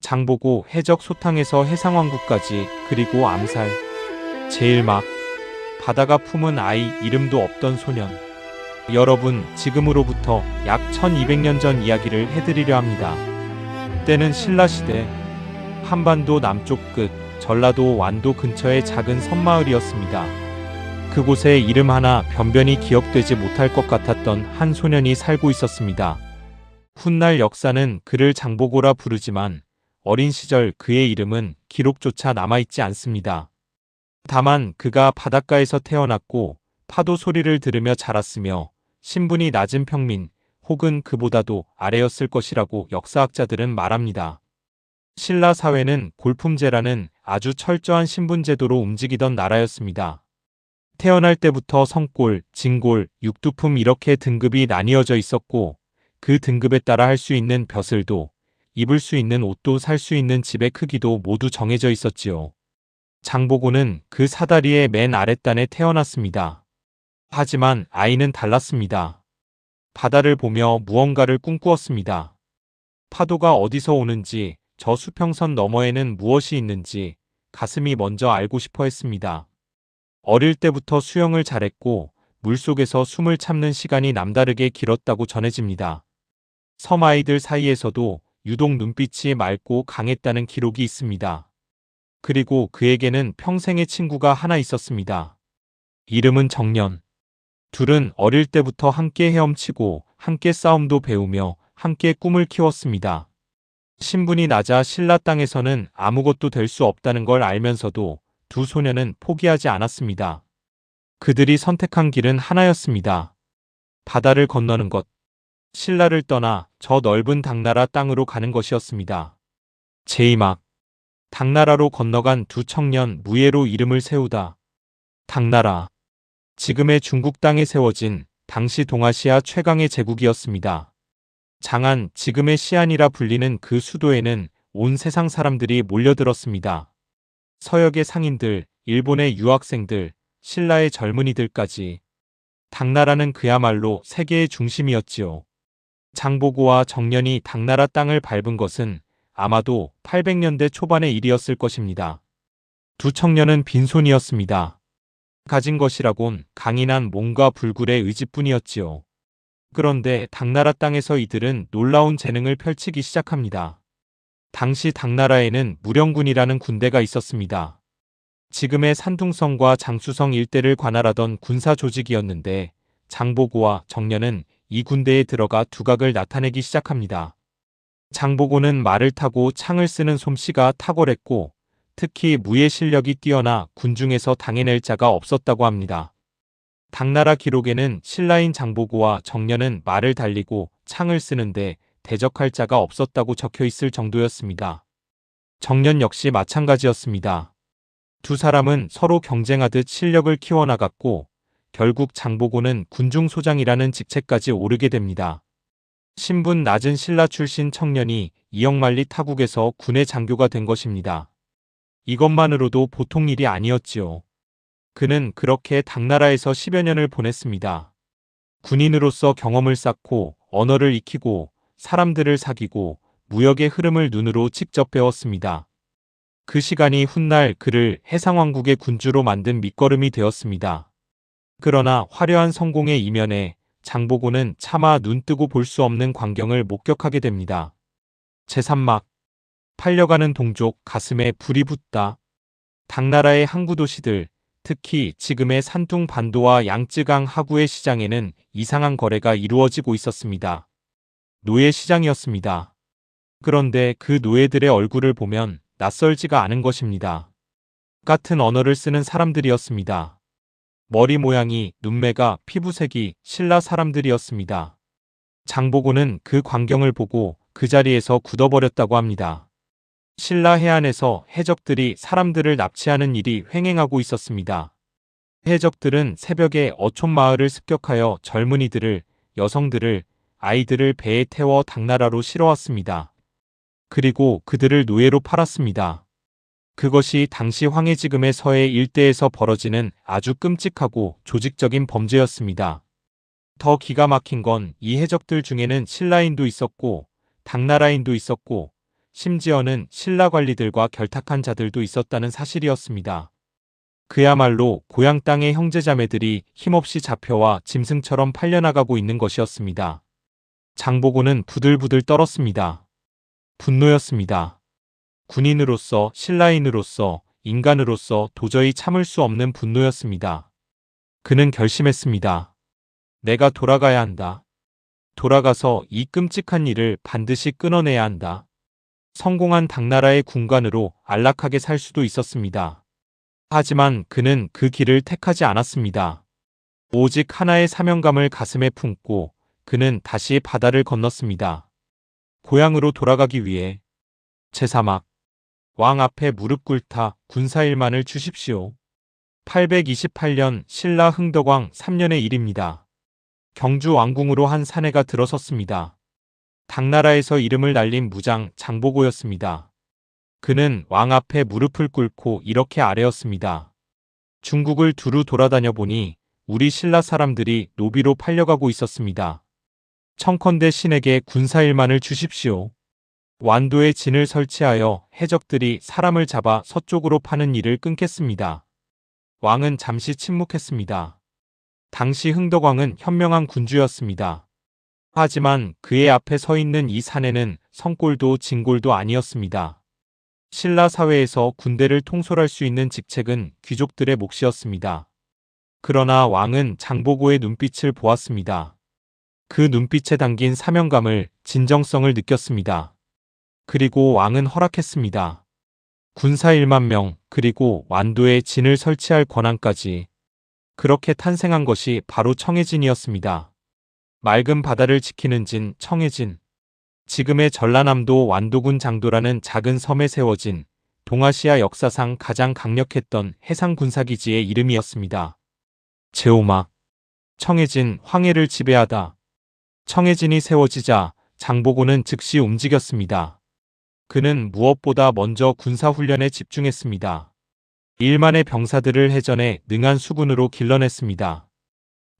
장보고 해적 소탕에서 해상왕국까지, 그리고 암살. 제일 막 바다가 품은 아이, 이름도 없던 소년. 여러분, 지금으로부터 약 1200년 전 이야기를 해드리려 합니다. 때는 신라시대, 한반도 남쪽 끝 전라도 완도 근처의 작은 섬마을이었습니다. 그곳에 이름 하나 변변히 기억되지 못할 것 같았던 한 소년이 살고 있었습니다. 훗날 역사는 그를 장보고라 부르지만 어린 시절 그의 이름은 기록조차 남아있지 않습니다. 다만 그가 바닷가에서 태어났고 파도 소리를 들으며 자랐으며 신분이 낮은 평민 혹은 그보다도 아래였을 것이라고 역사학자들은 말합니다. 신라 사회는 골품제라는 아주 철저한 신분제도로 움직이던 나라였습니다. 태어날 때부터 성골, 진골, 육두품 이렇게 등급이 나뉘어져 있었고 그 등급에 따라 할 수 있는 벼슬도, 입을 수 있는 옷도, 살 수 있는 집의 크기도 모두 정해져 있었지요. 장보고는 그 사다리의 맨 아랫단에 태어났습니다. 하지만 아이는 달랐습니다. 바다를 보며 무언가를 꿈꾸었습니다. 파도가 어디서 오는지, 저 수평선 너머에는 무엇이 있는지 가슴이 먼저 알고 싶어 했습니다. 어릴 때부터 수영을 잘했고 물속에서 숨을 참는 시간이 남다르게 길었다고 전해집니다. 섬 아이들 사이에서도 유독 눈빛이 맑고 강했다는 기록이 있습니다. 그리고 그에게는 평생의 친구가 하나 있었습니다. 이름은 정년. 둘은 어릴 때부터 함께 헤엄치고 함께 싸움도 배우며 함께 꿈을 키웠습니다. 신분이 낮아 신라 땅에서는 아무것도 될 수 없다는 걸 알면서도 두 소녀는 포기하지 않았습니다. 그들이 선택한 길은 하나였습니다. 바다를 건너는 것. 신라를 떠나 저 넓은 당나라 땅으로 가는 것이었습니다. 제2막. 당나라로 건너간 두 청년, 무예로 이름을 세우다. 당나라. 지금의 중국 땅에 세워진 당시 동아시아 최강의 제국이었습니다. 장안, 지금의 시안이라 불리는 그 수도에는 온 세상 사람들이 몰려들었습니다. 서역의 상인들, 일본의 유학생들, 신라의 젊은이들까지. 당나라는 그야말로 세계의 중심이었지요. 장보고와 정년이 당나라 땅을 밟은 것은 아마도 800년대 초반의 일이었을 것입니다. 두 청년은 빈손이었습니다. 가진 것이라곤 강인한 몸과 불굴의 의지뿐이었지요. 그런데 당나라 땅에서 이들은 놀라운 재능을 펼치기 시작합니다. 당시 당나라에는 무령군이라는 군대가 있었습니다. 지금의 산둥성과 장수성 일대를 관할하던 군사 조직이었는데 장보고와 정년은 이 군대에 들어가 두각을 나타내기 시작합니다. 장보고는 말을 타고 창을 쓰는 솜씨가 탁월했고 특히 무예 실력이 뛰어나 군중에서 당해낼 자가 없었다고 합니다. 당나라 기록에는 신라인 장보고와 정년은 말을 달리고 창을 쓰는데 대적할 자가 없었다고 적혀 있을 정도였습니다. 정년 역시 마찬가지였습니다. 두 사람은 서로 경쟁하듯 실력을 키워나갔고 결국 장보고는 군중소장이라는 직책까지 오르게 됩니다. 신분 낮은 신라 출신 청년이 이역만리 타국에서 군의 장교가 된 것입니다. 이것만으로도 보통 일이 아니었지요. 그는 그렇게 당나라에서 10여 년을 보냈습니다. 군인으로서 경험을 쌓고 언어를 익히고 사람들을 사귀고 무역의 흐름을 눈으로 직접 배웠습니다. 그 시간이 훗날 그를 해상왕국의 군주로 만든 밑거름이 되었습니다. 그러나 화려한 성공의 이면에 장보고는 차마 눈뜨고 볼 수 없는 광경을 목격하게 됩니다. 제3막. 팔려가는 동족, 가슴에 불이 붙다. 당나라의 항구 도시들, 특히 지금의 산둥 반도와 양쯔강 하구의 시장에는 이상한 거래가 이루어지고 있었습니다. 노예 시장이었습니다. 그런데 그 노예들의 얼굴을 보면 낯설지가 않은 것입니다. 같은 언어를 쓰는 사람들이었습니다. 머리 모양이, 눈매가, 피부색이 신라 사람들이었습니다. 장보고는 그 광경을 보고 그 자리에서 굳어버렸다고 합니다. 신라 해안에서 해적들이 사람들을 납치하는 일이 횡행하고 있었습니다. 해적들은 새벽에 어촌 마을을 습격하여 젊은이들을, 여성들을, 아이들을 배에 태워 당나라로 실어왔습니다. 그리고 그들을 노예로 팔았습니다. 그것이 당시 황해지금의 서해 일대에서 벌어지는 아주 끔찍하고 조직적인 범죄였습니다. 더 기가 막힌 건 이 해적들 중에는 신라인도 있었고 당나라인도 있었고 심지어는 신라 관리들과 결탁한 자들도 있었다는 사실이었습니다. 그야말로 고향 땅의 형제자매들이 힘없이 잡혀와 짐승처럼 팔려나가고 있는 것이었습니다. 장보고는 부들부들 떨었습니다. 분노였습니다. 군인으로서, 신라인으로서, 인간으로서 도저히 참을 수 없는 분노였습니다. 그는 결심했습니다. 내가 돌아가야 한다. 돌아가서 이 끔찍한 일을 반드시 끊어내야 한다. 성공한 당나라의 군관으로 안락하게 살 수도 있었습니다. 하지만 그는 그 길을 택하지 않았습니다. 오직 하나의 사명감을 가슴에 품고 그는 다시 바다를 건넜습니다. 고향으로 돌아가기 위해 제3막 왕 앞에 무릎 꿇다 군사일만을 주십시오. 828년 신라 흥덕왕 3년의 일입니다. 경주 왕궁으로 한 사내가 들어섰습니다. 당나라에서 이름을 날린 무장 장보고였습니다. 그는 왕 앞에 무릎을 꿇고 이렇게 아뢰었습니다. 중국을 두루 돌아다녀 보니 우리 신라 사람들이 노비로 팔려가고 있었습니다. 청컨대 신에게 군사일만을 주십시오. 완도에 진을 설치하여 해적들이 사람을 잡아 서쪽으로 파는 일을 끊겠습니다. 왕은 잠시 침묵했습니다. 당시 흥덕왕은 현명한 군주였습니다. 하지만 그의 앞에 서 있는 이 사내는 성골도 진골도 아니었습니다. 신라 사회에서 군대를 통솔할 수 있는 직책은 귀족들의 몫이었습니다. 그러나 왕은 장보고의 눈빛을 보았습니다. 그 눈빛에 담긴 사명감을, 진정성을 느꼈습니다. 그리고 왕은 허락했습니다. 군사 1만 명, 그리고 완도에 진을 설치할 권한까지. 그렇게 탄생한 것이 바로 청해진이었습니다. 맑은 바다를 지키는 진, 청해진. 지금의 전라남도 완도군 장도라는 작은 섬에 세워진 동아시아 역사상 가장 강력했던 해상 군사기지의 이름이었습니다. 제5막 청해진, 황해를 지배하다. 청해진이 세워지자 장보고는 즉시 움직였습니다. 그는 무엇보다 먼저 군사훈련에 집중했습니다. 1만의 병사들을 해전에 능한 수군으로 길러냈습니다.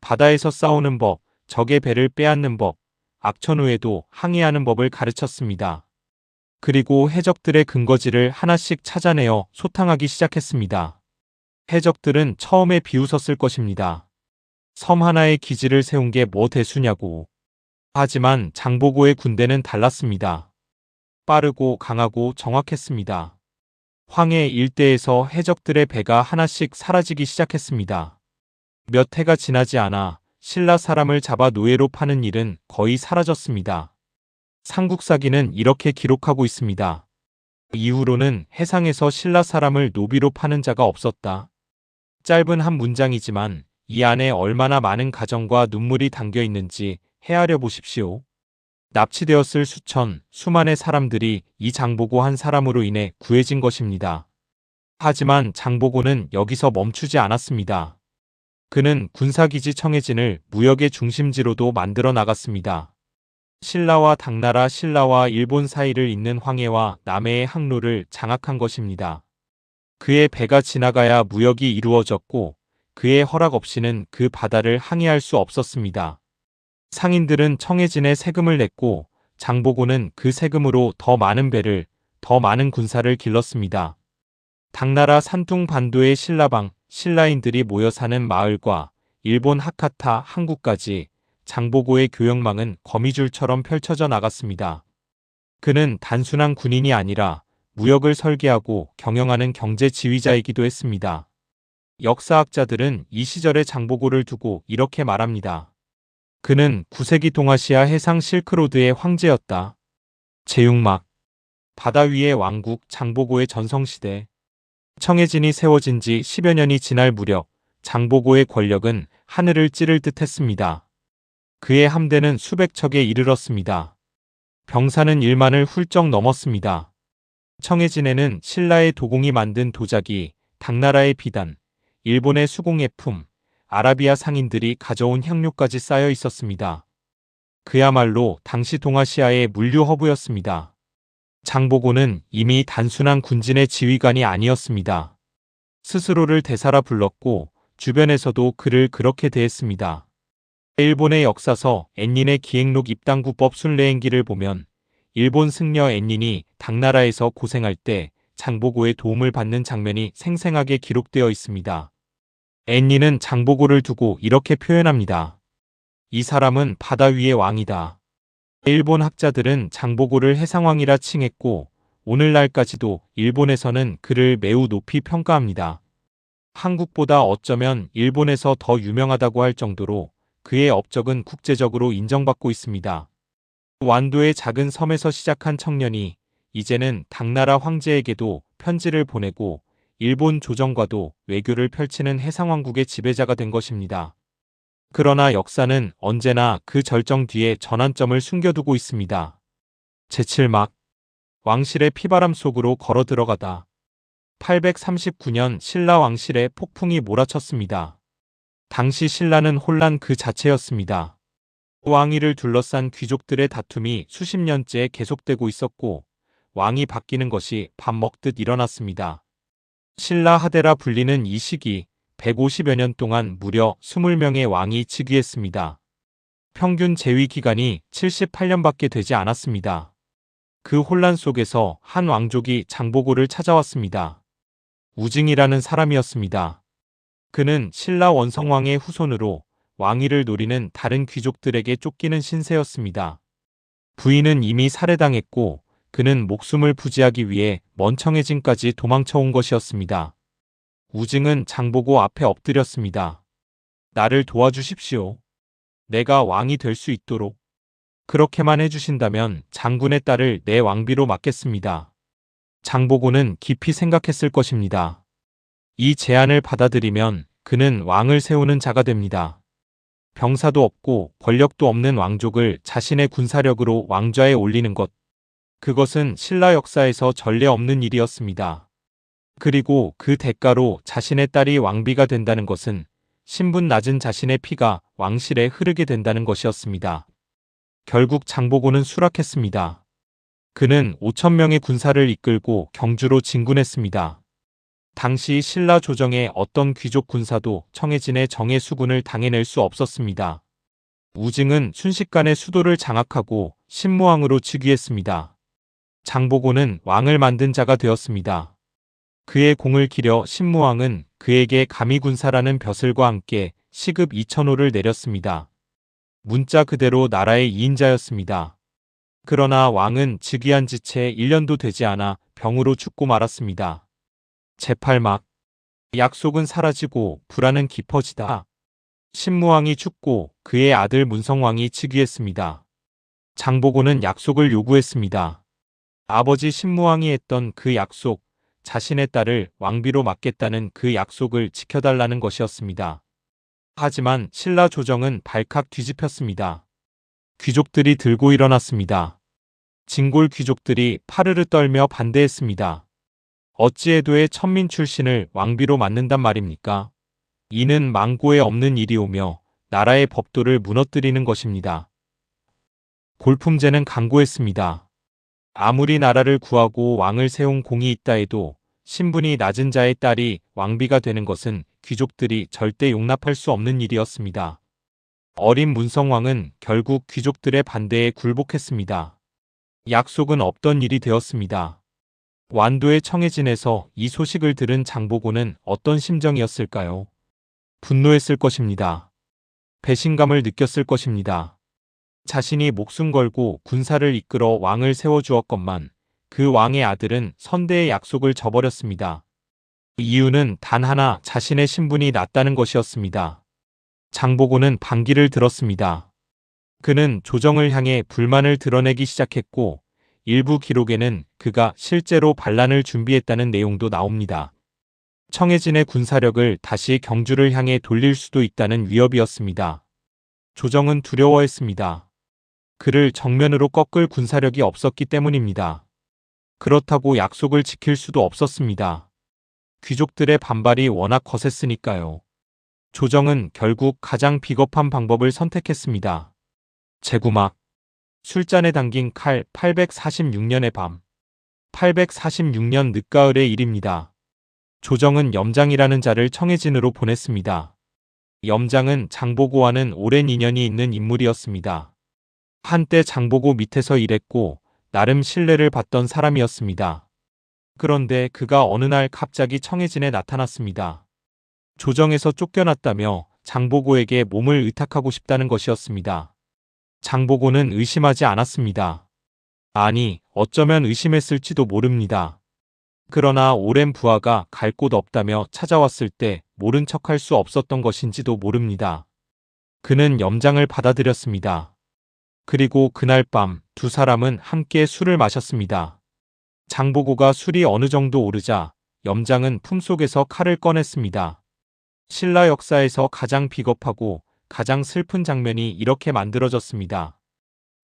바다에서 싸우는 법, 적의 배를 빼앗는 법, 악천 후에도 항해하는 법을 가르쳤습니다. 그리고 해적들의 근거지를 하나씩 찾아내어 소탕하기 시작했습니다. 해적들은 처음에 비웃었을 것입니다. 섬 하나에 기지를 세운 게 뭐 대수냐고. 하지만 장보고의 군대는 달랐습니다. 빠르고 강하고 정확했습니다. 황해 일대에서 해적들의 배가 하나씩 사라지기 시작했습니다. 몇 해가 지나지 않아 신라 사람을 잡아 노예로 파는 일은 거의 사라졌습니다. 삼국사기는 이렇게 기록하고 있습니다. 이후로는 해상에서 신라 사람을 노비로 파는 자가 없었다. 짧은 한 문장이지만 이 안에 얼마나 많은 가정과 눈물이 담겨 있는지 헤아려 보십시오. 납치되었을 수천, 수만의 사람들이 이 장보고 한 사람으로 인해 구해진 것입니다. 하지만 장보고는 여기서 멈추지 않았습니다. 그는 군사기지 청해진을 무역의 중심지로도 만들어 나갔습니다. 신라와 당나라, 신라와 일본 사이를 잇는 황해와 남해의 항로를 장악한 것입니다. 그의 배가 지나가야 무역이 이루어졌고 그의 허락 없이는 그 바다를 항해할 수 없었습니다. 상인들은 청해진에 세금을 냈고 장보고는 그 세금으로 더 많은 배를, 더 많은 군사를 길렀습니다. 당나라 산둥 반도의 신라방, 신라인들이 모여 사는 마을과 일본 하카타, 항구까지 장보고의 교역망은 거미줄처럼 펼쳐져 나갔습니다. 그는 단순한 군인이 아니라 무역을 설계하고 경영하는 경제 지휘자이기도 했습니다. 역사학자들은 이 시절의 장보고를 두고 이렇게 말합니다. 그는 9세기 동아시아 해상 실크로드의 황제였다. 제6막 바다 위의 왕국 장보고의 전성시대. 청해진이 세워진 지 10여 년이 지날 무렵 장보고의 권력은 하늘을 찌를 듯 했습니다. 그의 함대는 수백 척에 이르렀습니다. 병사는 1만을 훌쩍 넘었습니다. 청해진에는 신라의 도공이 만든 도자기, 당나라의 비단, 일본의 수공예품, 아라비아 상인들이 가져온 향료까지 쌓여 있었습니다. 그야말로 당시 동아시아의 물류 허브였습니다. 장보고는 이미 단순한 군진의 지휘관이 아니었습니다. 스스로를 대사라 불렀고 주변에서도 그를 그렇게 대했습니다. 일본의 역사서 앤린의 기행록 입당구법 순례행기를 보면 일본 승려 앤닌이 당나라에서 고생할 때 장보고의 도움을 받는 장면이 생생하게 기록되어 있습니다. 앤닌은 장보고를 두고 이렇게 표현합니다. 이 사람은 바다 위의 왕이다. 일본 학자들은 장보고를 해상왕이라 칭했고 오늘날까지도 일본에서는 그를 매우 높이 평가합니다. 한국보다 어쩌면 일본에서 더 유명하다고 할 정도로 그의 업적은 국제적으로 인정받고 있습니다. 완도의 작은 섬에서 시작한 청년이 이제는 당나라 황제에게도 편지를 보내고 일본 조정과도 외교를 펼치는 해상왕국의 지배자가 된 것입니다. 그러나 역사는 언제나 그 절정 뒤에 전환점을 숨겨두고 있습니다. 제7막 왕실의 피바람 속으로 걸어 들어가다. 839년 신라 왕실에 폭풍이 몰아쳤습니다. 당시 신라는 혼란 그 자체였습니다. 왕위를 둘러싼 귀족들의 다툼이 수십 년째 계속되고 있었고 왕이 바뀌는 것이 밥 먹듯 일어났습니다. 신라 하대라 불리는 이 시기 150여 년 동안 무려 20명의 왕이 즉위했습니다. 평균 재위 기간이 78년밖에 되지 않았습니다. 그 혼란 속에서 한 왕족이 장보고를 찾아왔습니다. 우징이라는 사람이었습니다. 그는 신라 원성왕의 후손으로 왕위를 노리는 다른 귀족들에게 쫓기는 신세였습니다. 부인은 이미 살해당했고 그는 목숨을 부지하기 위해 먼청해진까지 도망쳐온 것이었습니다. 우징은 장보고 앞에 엎드렸습니다. 나를 도와주십시오. 내가 왕이 될 수 있도록. 그렇게만 해주신다면 장군의 딸을 내 왕비로 맡겠습니다. 장보고는 깊이 생각했을 것입니다. 이 제안을 받아들이면 그는 왕을 세우는 자가 됩니다. 병사도 없고 권력도 없는 왕족을 자신의 군사력으로 왕좌에 올리는 것. 그것은 신라 역사에서 전례 없는 일이었습니다. 그리고 그 대가로 자신의 딸이 왕비가 된다는 것은 신분 낮은 자신의 피가 왕실에 흐르게 된다는 것이었습니다. 결국 장보고는 수락했습니다. 그는 5,000명의 군사를 이끌고 경주로 진군했습니다. 당시 신라 조정의 어떤 귀족 군사도 청해진의 정예 수군을 당해낼 수 없었습니다. 우징은 순식간에 수도를 장악하고 신무왕으로 즉위했습니다. 장보고는 왕을 만든 자가 되었습니다. 그의 공을 기려 신무왕은 그에게 감의군사라는 벼슬과 함께 시급 2,000호를 내렸습니다. 문자 그대로 나라의 2인자였습니다. 그러나 왕은 즉위한 지 채 1년도 되지 않아 병으로 죽고 말았습니다. 제8막 약속은 사라지고 불안은 깊어지다. 신무왕이 죽고 그의 아들 문성왕이 즉위했습니다. 장보고는 약속을 요구했습니다. 아버지 신무왕이 했던 그 약속, 자신의 딸을 왕비로 맡겠다는 그 약속을 지켜달라는 것이었습니다. 하지만 신라 조정은 발칵 뒤집혔습니다. 귀족들이 들고 일어났습니다. 진골 귀족들이 파르르 떨며 반대했습니다. 어찌해도의 천민 출신을 왕비로 맡는단 말입니까? 이는 망고에 없는 일이오며 나라의 법도를 무너뜨리는 것입니다. 골품제는 강고했습니다. 아무리 나라를 구하고 왕을 세운 공이 있다 해도 신분이 낮은 자의 딸이 왕비가 되는 것은 귀족들이 절대 용납할 수 없는 일이었습니다. 어린 문성왕은 결국 귀족들의 반대에 굴복했습니다. 약속은 없던 일이 되었습니다. 완도의 청해진에서 이 소식을 들은 장보고는 어떤 심정이었을까요? 분노했을 것입니다. 배신감을 느꼈을 것입니다. 자신이 목숨 걸고 군사를 이끌어 왕을 세워주었건만 그 왕의 아들은 선대의 약속을 저버렸습니다. 이유는 단 하나, 자신의 신분이 낮다는 것이었습니다. 장보고는 반기를 들었습니다. 그는 조정을 향해 불만을 드러내기 시작했고 일부 기록에는 그가 실제로 반란을 준비했다는 내용도 나옵니다. 청해진의 군사력을 다시 경주를 향해 돌릴 수도 있다는 위협이었습니다. 조정은 두려워했습니다. 그를 정면으로 꺾을 군사력이 없었기 때문입니다. 그렇다고 약속을 지킬 수도 없었습니다. 귀족들의 반발이 워낙 거셌으니까요. 조정은 결국 가장 비겁한 방법을 선택했습니다. 제9막 술잔에 담긴 칼. 846년의 밤. 846년 늦가을의 일입니다. 조정은 염장이라는 자를 청해진으로 보냈습니다. 염장은 장보고와는 오랜 인연이 있는 인물이었습니다. 한때 장보고 밑에서 일했고 나름 신뢰를 받던 사람이었습니다. 그런데 그가 어느 날 갑자기 청해진에 나타났습니다. 조정에서 쫓겨났다며 장보고에게 몸을 의탁하고 싶다는 것이었습니다. 장보고는 의심하지 않았습니다. 아니, 어쩌면 의심했을지도 모릅니다. 그러나 오랜 부하가 갈 곳 없다며 찾아왔을 때 모른 척할 수 없었던 것인지도 모릅니다. 그는 염장을 받아들였습니다. 그리고 그날 밤 두 사람은 함께 술을 마셨습니다. 장보고가 술이 어느 정도 오르자 염장은 품속에서 칼을 꺼냈습니다. 신라 역사에서 가장 비겁하고 가장 슬픈 장면이 이렇게 만들어졌습니다.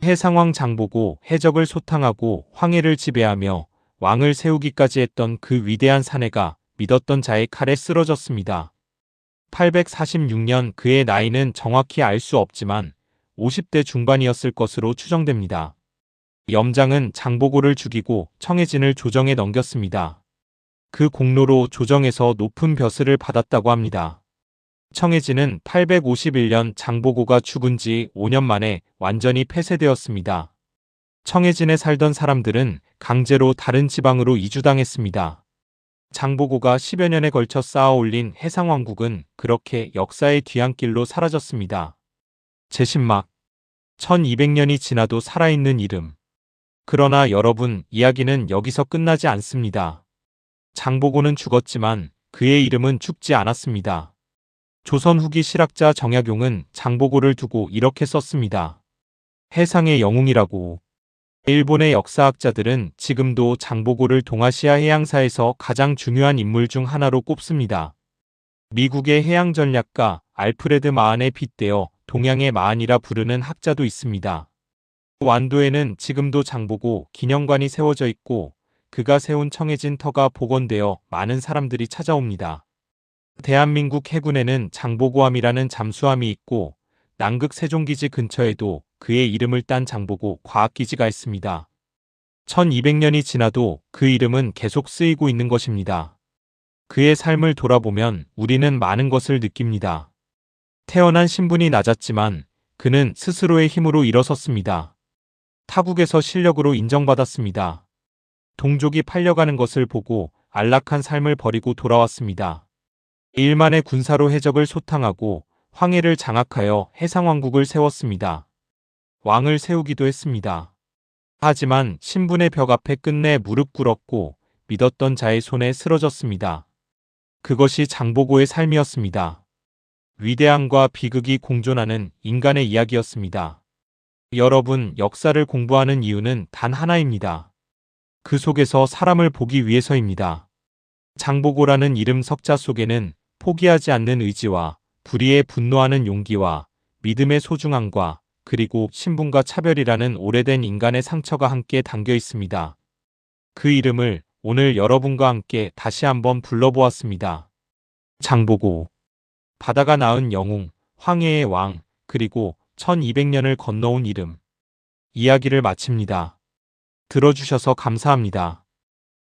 해상왕 장보고 해적을 소탕하고 황해를 지배하며 왕을 세우기까지 했던 그 위대한 사내가 믿었던 자의 칼에 쓰러졌습니다. 846년 그의 나이는 정확히 알 수 없지만 50대 중반이었을 것으로 추정됩니다. 염장은 장보고를 죽이고 청해진을 조정에 넘겼습니다. 그 공로로 조정에서 높은 벼슬을 받았다고 합니다. 청해진은 851년 장보고가 죽은 지 5년 만에 완전히 폐쇄되었습니다. 청해진에 살던 사람들은 강제로 다른 지방으로 이주당했습니다. 장보고가 10여 년에 걸쳐 쌓아올린 해상왕국은 그렇게 역사의 뒤안길로 사라졌습니다. 제신막 1200년이 지나도 살아있는 이름. 그러나 여러분, 이야기는 여기서 끝나지 않습니다. 장보고는 죽었지만 그의 이름은 죽지 않았습니다. 조선 후기 실학자 정약용은 장보고를 두고 이렇게 썼습니다. 해상의 영웅이라고. 일본의 역사학자들은 지금도 장보고를 동아시아 해양사에서 가장 중요한 인물 중 하나로 꼽습니다. 미국의 해양 전략가 알프레드 마한에 빗대어 동양의 마한이라 부르는 학자도 있습니다. 완도에는 지금도 장보고 기념관이 세워져 있고 그가 세운 청해진 터가 복원되어 많은 사람들이 찾아옵니다. 대한민국 해군에는 장보고함이라는 잠수함이 있고 남극 세종기지 근처에도 그의 이름을 딴 장보고 과학기지가 있습니다. 1200년이 지나도 그 이름은 계속 쓰이고 있는 것입니다. 그의 삶을 돌아보면 우리는 많은 것을 느낍니다. 태어난 신분이 낮았지만 그는 스스로의 힘으로 일어섰습니다. 타국에서 실력으로 인정받았습니다. 동족이 팔려가는 것을 보고 안락한 삶을 버리고 돌아왔습니다. 일만의 군사로 해적을 소탕하고 황해를 장악하여 해상왕국을 세웠습니다. 왕을 세우기도 했습니다. 하지만 신분의 벽 앞에 끝내 무릎 꿇었고 믿었던 자의 손에 쓰러졌습니다. 그것이 장보고의 삶이었습니다. 위대함과 비극이 공존하는 인간의 이야기였습니다. 여러분, 역사를 공부하는 이유는 단 하나입니다. 그 속에서 사람을 보기 위해서입니다. 장보고라는 이름 석자 속에는 포기하지 않는 의지와 불의에 분노하는 용기와 믿음의 소중함과 그리고 신분과 차별이라는 오래된 인간의 상처가 함께 담겨 있습니다. 그 이름을 오늘 여러분과 함께 다시 한번 불러보았습니다. 장보고. 바다가 낳은 영웅, 황해의 왕, 그리고 1200년을 건너온 이름. 이야기를 마칩니다. 들어주셔서 감사합니다.